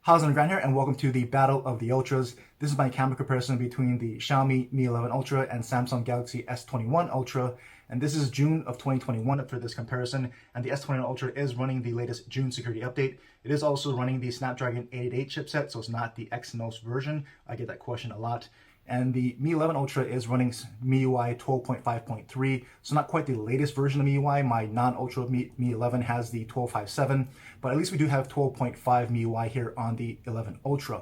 How's it going here, and welcome to the Battle of the Ultras. This is my camera comparison between the Xiaomi Mi 11 Ultra and Samsung Galaxy S21 Ultra, and this is June of 2021 for this comparison, and the S21 Ultra is running the latest June security update. It is also running the Snapdragon 888 chipset, so it's not the Exynos version. I get that question a lot. And the Mi 11 Ultra is running MiUI 12.5.3, so not quite the latest version of MiUI. My non-Ultra Mi 11 has the 12.5.7, but at least we do have 12.5 MiUI here on the 11 Ultra.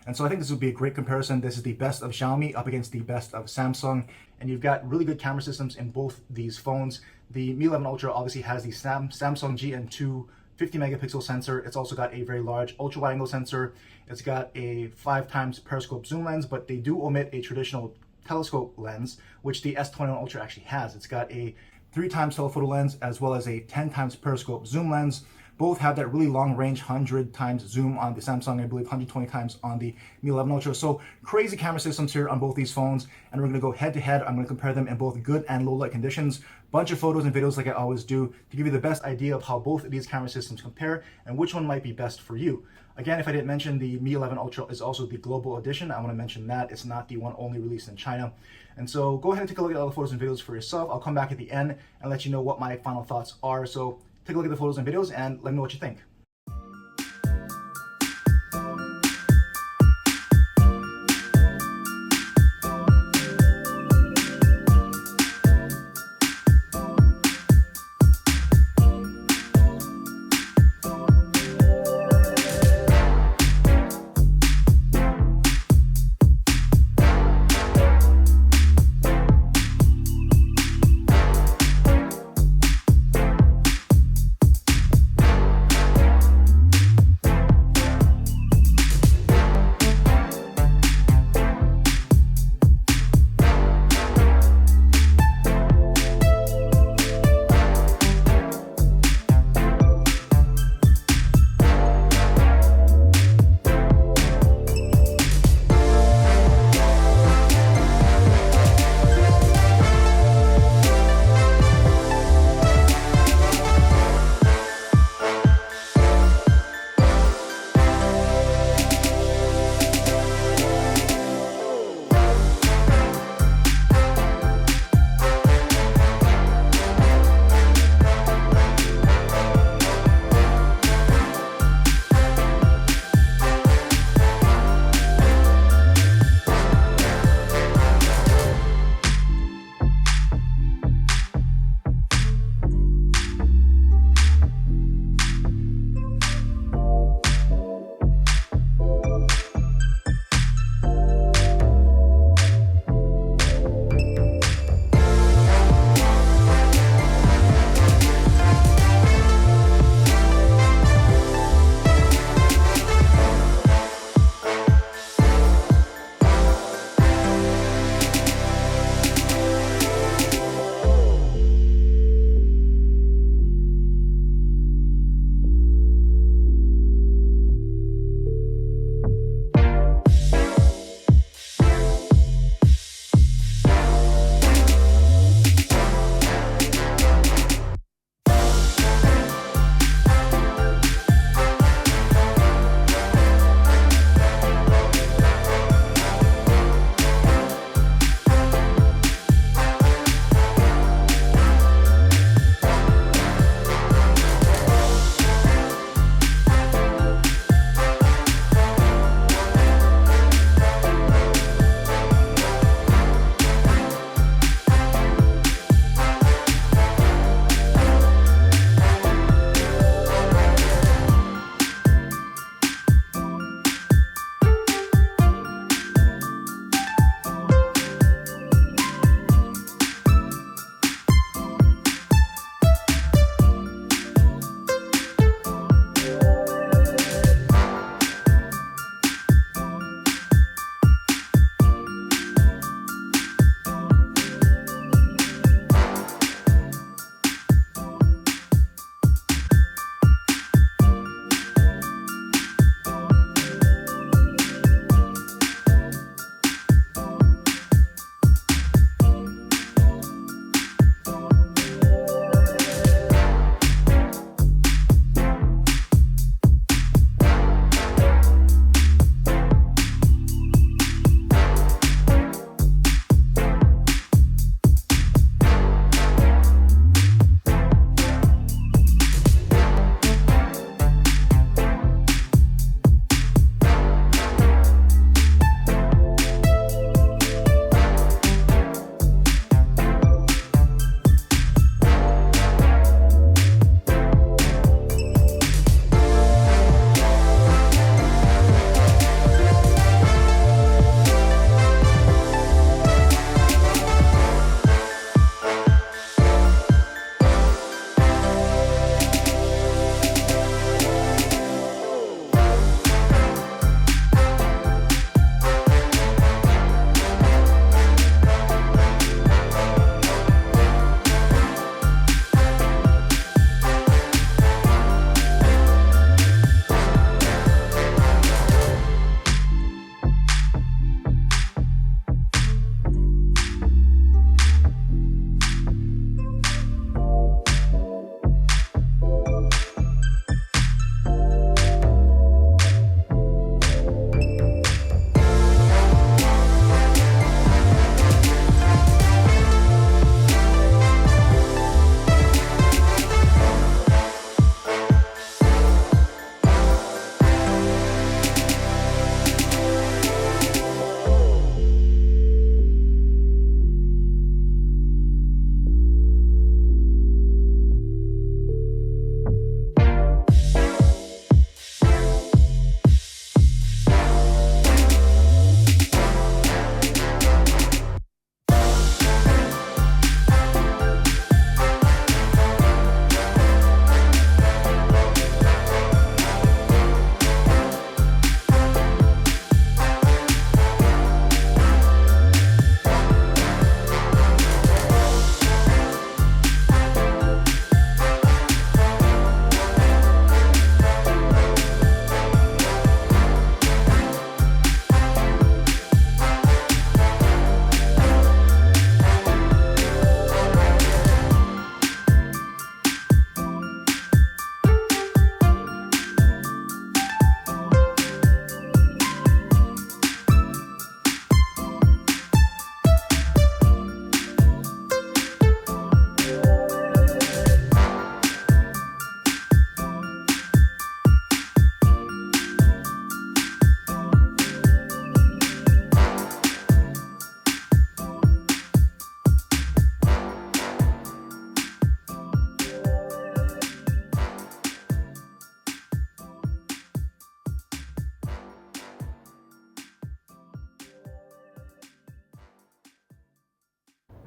And so I think this would be a great comparison. This is the best of Xiaomi up against the best of Samsung, and you've got really good camera systems in both these phones. The Mi 11 Ultra obviously has the Samsung GN2 50 megapixel sensor. It's also got a very large ultra wide angle sensor. It's got a 5x periscope zoom lens, but they do omit a traditional telescope lens, which the S21 Ultra actually has. It's got a 3x telephoto lens as well as a 10x periscope zoom lens. Both have that really long range 100 times zoom on the Samsung, I believe 120 times on the Mi 11 Ultra. So crazy camera systems here on both these phones, and we're going to go head to head. I'm going to compare them in both good and low light conditions. Bunch of photos and videos like I always do to give you the best idea of how both of these camera systems compare and which one might be best for you. Again, if I didn't mention, the Mi 11 Ultra is also the global edition. I want to mention that it's not the one only released in China. And so go ahead and take a look at all the photos and videos for yourself. I'll come back at the end and let you know what my final thoughts are. So take a look at the photos and videos and let me know what you think.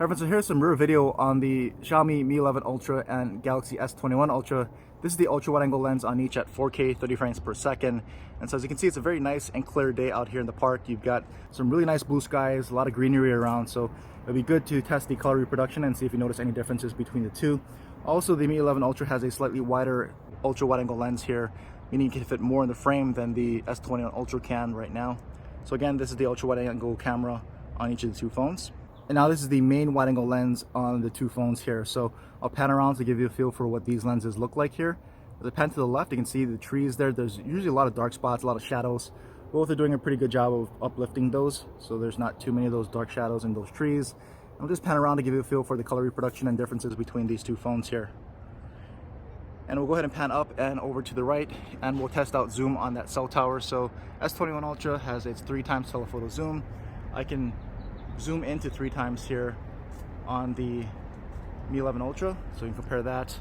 Everyone, so here's some rear video on the Xiaomi Mi 11 Ultra and Galaxy S21 Ultra. This is the ultra wide angle lens on each at 4K 30 frames per second. And so as you can see, it's a very nice and clear day out here in the park. You've got some really nice blue skies, a lot of greenery around, so it'll be good to test the color reproduction and see if you notice any differences between the two. Also, the Mi 11 Ultra has a slightly wider ultra wide angle lens here, meaning you can fit more in the frame than the S21 Ultra can right now. So again, this is the ultra wide angle camera on each of the two phones. And now this is the main wide angle lens on the two phones here. So I'll pan around to give you a feel for what these lenses look like here. As I pan to the left, you can see the trees there. There's usually a lot of dark spots, a lot of shadows. Both are doing a pretty good job of uplifting those, so there's not too many of those dark shadows in those trees. I'll just pan around to give you a feel for the color reproduction and differences between these two phones here. And we'll go ahead and pan up and over to the right, and we'll test out zoom on that cell tower. So S21 Ultra has its 3x telephoto zoom. I can zoom into 3 times here on the Mi 11 Ultra, so you can compare that.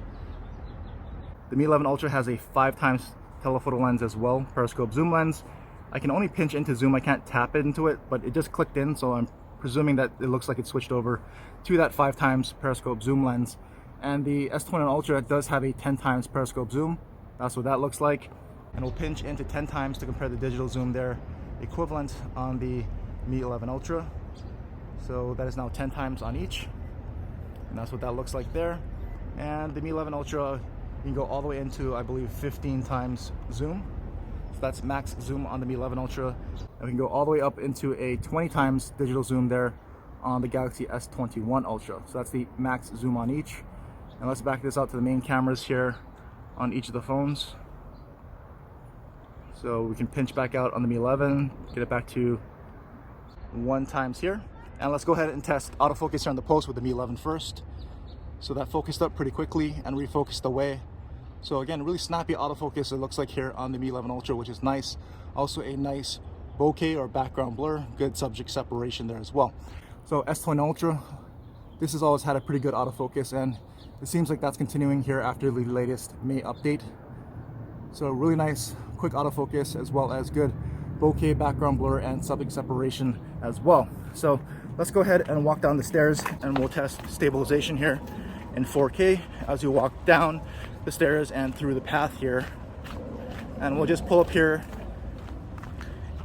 The Mi 11 Ultra has a 5x telephoto lens as well, periscope zoom lens. I can only pinch into zoom, I can't tap it into it, but it just clicked in, so I'm presuming that it looks like it switched over to that 5x periscope zoom lens. And the S21 Ultra does have a 10x periscope zoom. That's what that looks like. And we'll pinch into 10 times to compare the digital zoom there, equivalent on the Mi 11 Ultra. So that is now 10 times on each, and that's what that looks like there. And the Mi 11 Ultra, you can go all the way into, I believe, 15 times zoom. So that's max zoom on the Mi 11 Ultra. And we can go all the way up into a 20 times digital zoom there on the Galaxy S21 Ultra. So that's the max zoom on each. And let's back this out to the main cameras here on each of the phones. So we can pinch back out on the Mi 11, get it back to 1 times here. And let's go ahead and test autofocus here on the post with the Mi 11 first. So that focused up pretty quickly and refocused away. So again, really snappy autofocus it looks like here on the Mi 11 Ultra, which is nice. Also a nice bokeh or background blur, good subject separation there as well. So S20 Ultra, this has always had a pretty good autofocus, and it seems like that's continuing here after the latest May update. So really nice, quick autofocus, as well as good bokeh, background blur, and subject separation as well. So let's go ahead and walk down the stairs and we'll test stabilization here in 4K as you walk down the stairs and through the path here. And we'll just pull up here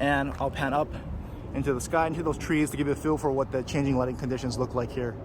and I'll pan up into the sky, into those trees, to give you a feel for what the changing lighting conditions look like here.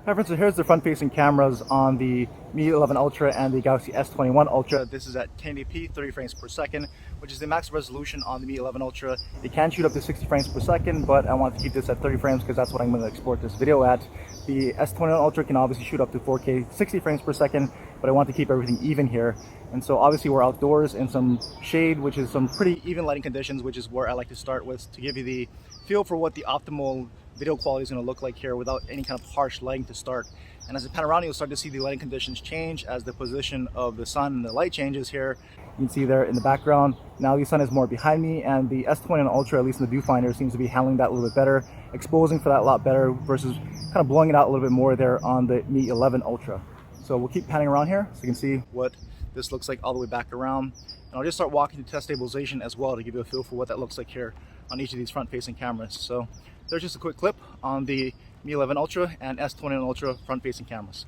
Hi friends, so here's the front-facing cameras on the Mi 11 Ultra and the Galaxy S21 Ultra. This is at 1080p, 30 frames per second, which is the max resolution on the Mi 11 Ultra. It can shoot up to 60 frames per second, but I want to keep this at 30 frames because that's what I'm going to export this video at. The S21 Ultra can obviously shoot up to 4K, 60 frames per second, but I want to keep everything even here. And so obviously we're outdoors in some shade, which is some pretty even lighting conditions, which is where I like to start with to give you the feel for what the optimal video quality is going to look like here without any kind of harsh lighting to start. And as I pan around, you'll start to see the lighting conditions change as the position of the sun and the light changes here. You can see there in the background, now the sun is more behind me, and the S21 Ultra, at least in the viewfinder, seems to be handling that a little bit better, exposing for that a lot better versus kind of blowing it out a little bit more there on the Mi 11 Ultra. So we'll keep panning around here so you can see what this looks like all the way back around. And I'll just start walking to test stabilization as well to give you a feel for what that looks like here on each of these front-facing cameras. So there's just a quick clip on the Mi 11 Ultra and S21 Ultra front-facing cameras.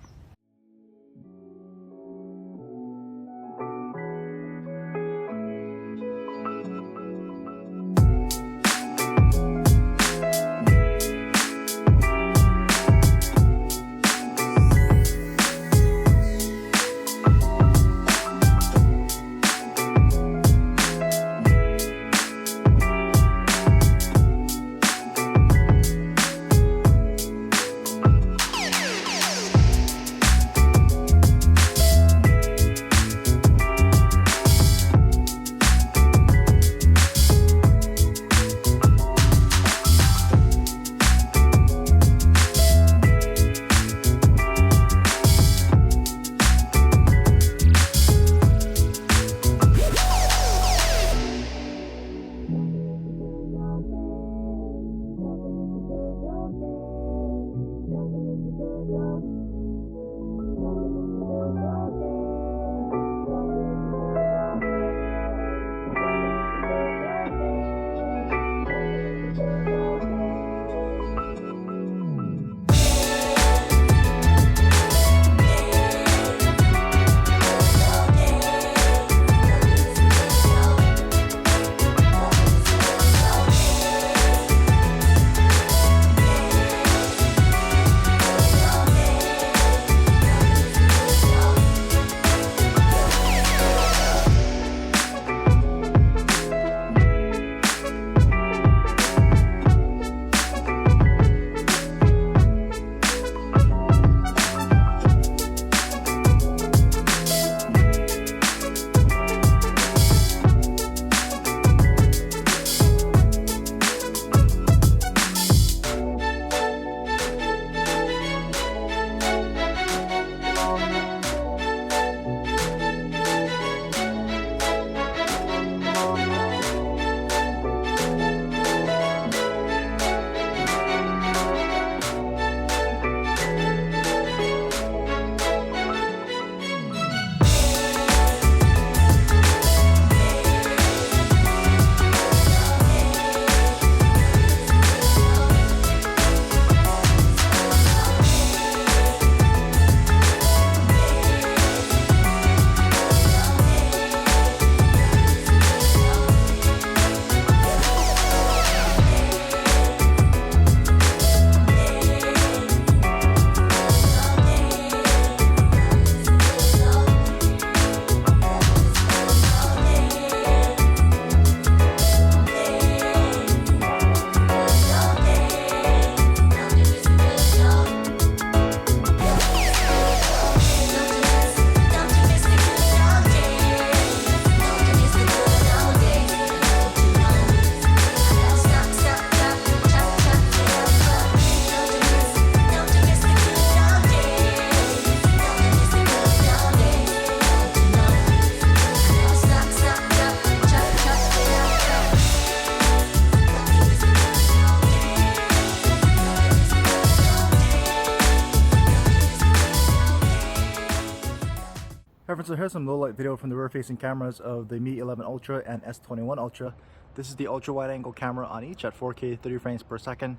Everyone, so here's some low-light video from the rear-facing cameras of the Mi 11 Ultra and S21 Ultra. This is the ultra-wide-angle camera on each at 4K 30 frames per second.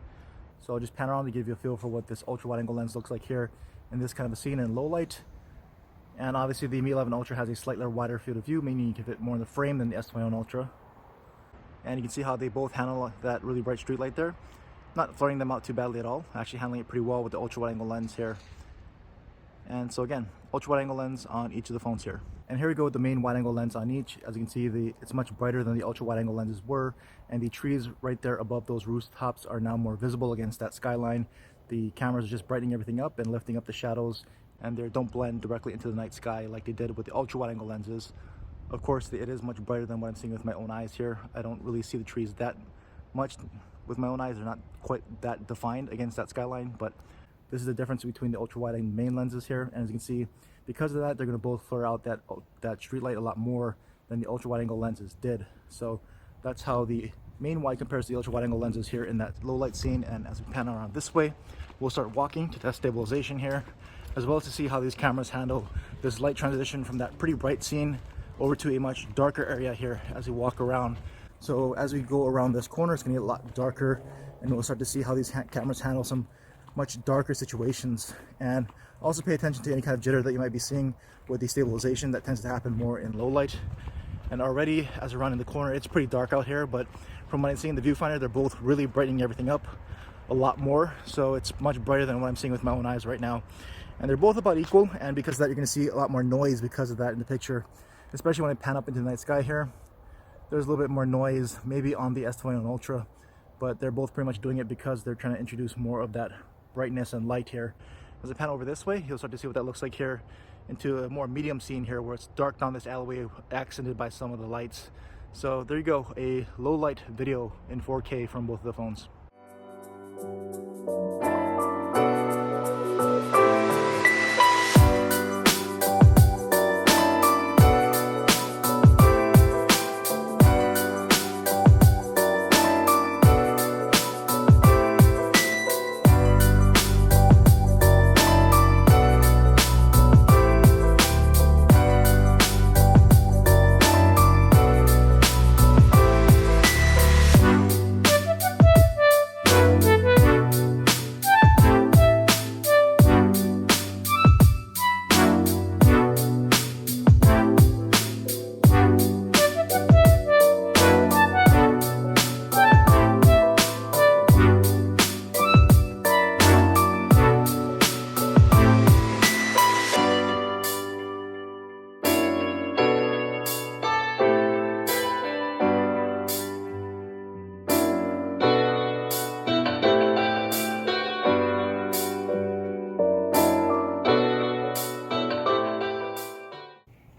So I'll just pan around to give you a feel for what this ultra-wide-angle lens looks like here in this kind of a scene in low light. And obviously the Mi 11 Ultra has a slightly wider field of view, meaning you can fit more in the frame than the S21 Ultra. And you can see how they both handle that really bright street light there. Not flaring them out too badly at all, actually handling it pretty well with the ultra-wide-angle lens here. And so again, ultra-wide-angle lens on each of the phones here. And here we go with the main wide-angle lens on each. As you can see, it's much brighter than the ultra-wide-angle lenses were, and the trees right there above those rooftops are now more visible against that skyline. The cameras are just brightening everything up and lifting up the shadows, and they don't blend directly into the night sky like they did with the ultra-wide-angle lenses. Of course, it is much brighter than what I'm seeing with my own eyes here. I don't really see the trees that much with my own eyes. They're not quite that defined against that skyline, but this is the difference between the ultra-wide and main lenses here. And as you can see, because of that, they're going to both flare out that street light a lot more than the ultra-wide-angle lenses did. So that's how the main wide compares to the ultra-wide-angle lenses here in that low light scene. And as we pan around this way, we'll start walking to test stabilization here, as well as to see how these cameras handle this light transition from that pretty bright scene over to a much darker area here as we walk around. So as we go around this corner, it's going to get a lot darker, and we'll start to see how these cameras handle some much darker situations. And also pay attention to any kind of jitter that you might be seeing with the stabilization. That tends to happen more in low light. And already as we're around in the corner, it's pretty dark out here, but from what I'm seeing in the viewfinder, they're both really brightening everything up a lot more. So it's much brighter than what I'm seeing with my own eyes right now. And they're both about equal, and because of that, you're going to see a lot more noise because of that in the picture, especially when I pan up into the night sky here. There's a little bit more noise maybe on the S21 Ultra, but they're both pretty much doing it because they're trying to introduce more of that brightness and light here. As I pan over this way, you'll start to see what that looks like here into a more medium scene here where it's dark down this alleyway accented by some of the lights. So there you go, a low light video in 4K from both of the phones.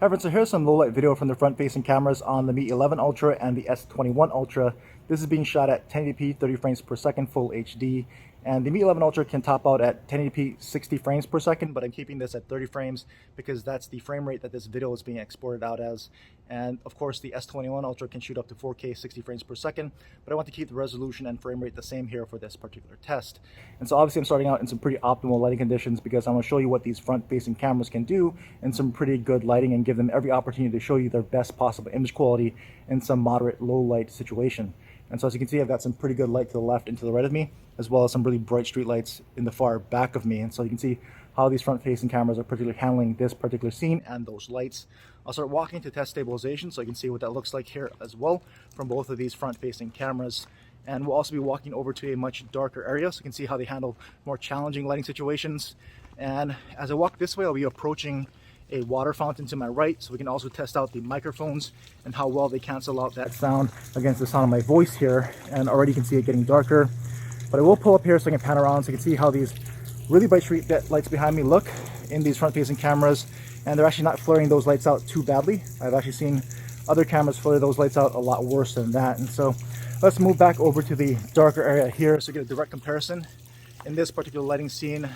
Everyone, so here's some low-light video from the front-facing cameras on the Mi 11 Ultra and the S21 Ultra. This is being shot at 1080p 30 frames per second full HD, and the Mi 11 Ultra can top out at 1080p 60 frames per second, but I'm keeping this at 30 frames because that's the frame rate that this video is being exported out as. And of course the S21 Ultra can shoot up to 4K 60 frames per second, but I want to keep the resolution and frame rate the same here for this particular test. And so obviously I'm starting out in some pretty optimal lighting conditions because I'm going to show you what these front-facing cameras can do in some pretty good lighting and give them every opportunity to show you their best possible image quality in some moderate low light situation. And so as you can see, I've got some pretty good light to the left and to the right of me, as well as some really bright street lights in the far back of me. And so you can see how these front-facing cameras are particularly handling this particular scene and those lights. I'll start walking to test stabilization so you can see what that looks like here as well from both of these front-facing cameras. And we'll also be walking over to a much darker area so you can see how they handle more challenging lighting situations. And as I walk this way, I'll be approaching a water fountain to my right, so we can also test out the microphones and how well they cancel out that sound against the sound of my voice here. And already you can see it getting darker, but I will pull up here so I can pan around so you can see how these really bright street lights behind me look in these front-facing cameras, and they're actually not flaring those lights out too badly. I've actually seen other cameras flare those lights out a lot worse than that. And so let's move back over to the darker area here so you get a direct comparison in this particular lighting scene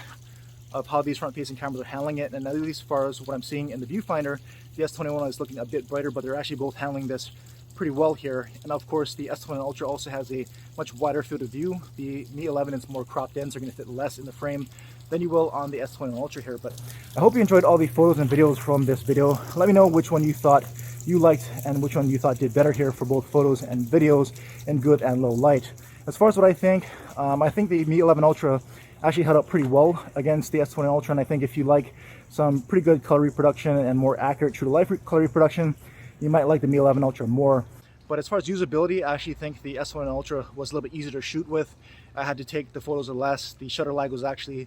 of how these front-facing cameras are handling it. And at least as far as what I'm seeing in the viewfinder, the S21 is looking a bit brighter, but they're actually both handling this pretty well here. And of course, the S21 Ultra also has a much wider field of view. The Mi 11 is more cropped in, so you're going to fit less in the frame than you will on the S21 Ultra here. But I hope you enjoyed all the photos and videos from this video. Let me know which one you thought you liked and which one you thought did better here for both photos and videos in good and low light. As far as what I think the Mi 11 Ultra actually held up pretty well against the S21 Ultra, and I think if you like some pretty good color reproduction and more accurate true to life color reproduction, you might like the Mi 11 Ultra more. But as far as usability, I actually think the S21 Ultra was a little bit easier to shoot with. I had to take the photos less. The shutter lag was actually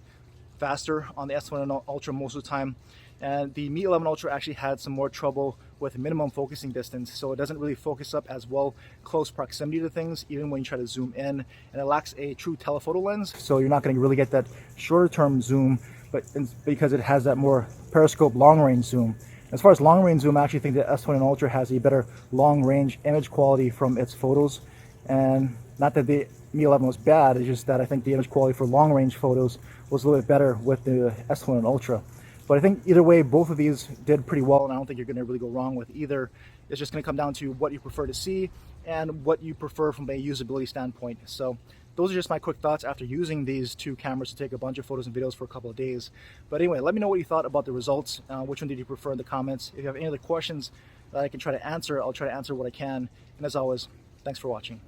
faster on the S21 Ultra most of the time. And the Mi 11 Ultra actually had some more trouble with minimum focusing distance, so it doesn't really focus up as well close proximity to things, even when you try to zoom in. And it lacks a true telephoto lens, so you're not going to really get that shorter term zoom, but because it has that more periscope long range zoom. As far as long range zoom, I actually think the S21 Ultra has a better long range image quality from its photos. And not that the Mi 11 was bad, it's just that I think the image quality for long range photos was a little bit better with the S21 Ultra. But I think either way, both of these did pretty well, and I don't think you're going to really go wrong with either. It's just going to come down to what you prefer to see and what you prefer from a usability standpoint. So those are just my quick thoughts after using these two cameras to take a bunch of photos and videos for a couple of days. But anyway, let me know what you thought about the results. Which one did you prefer in the comments? If you have any other questions that I can try to answer, I'll try to answer what I can. And as always, thanks for watching.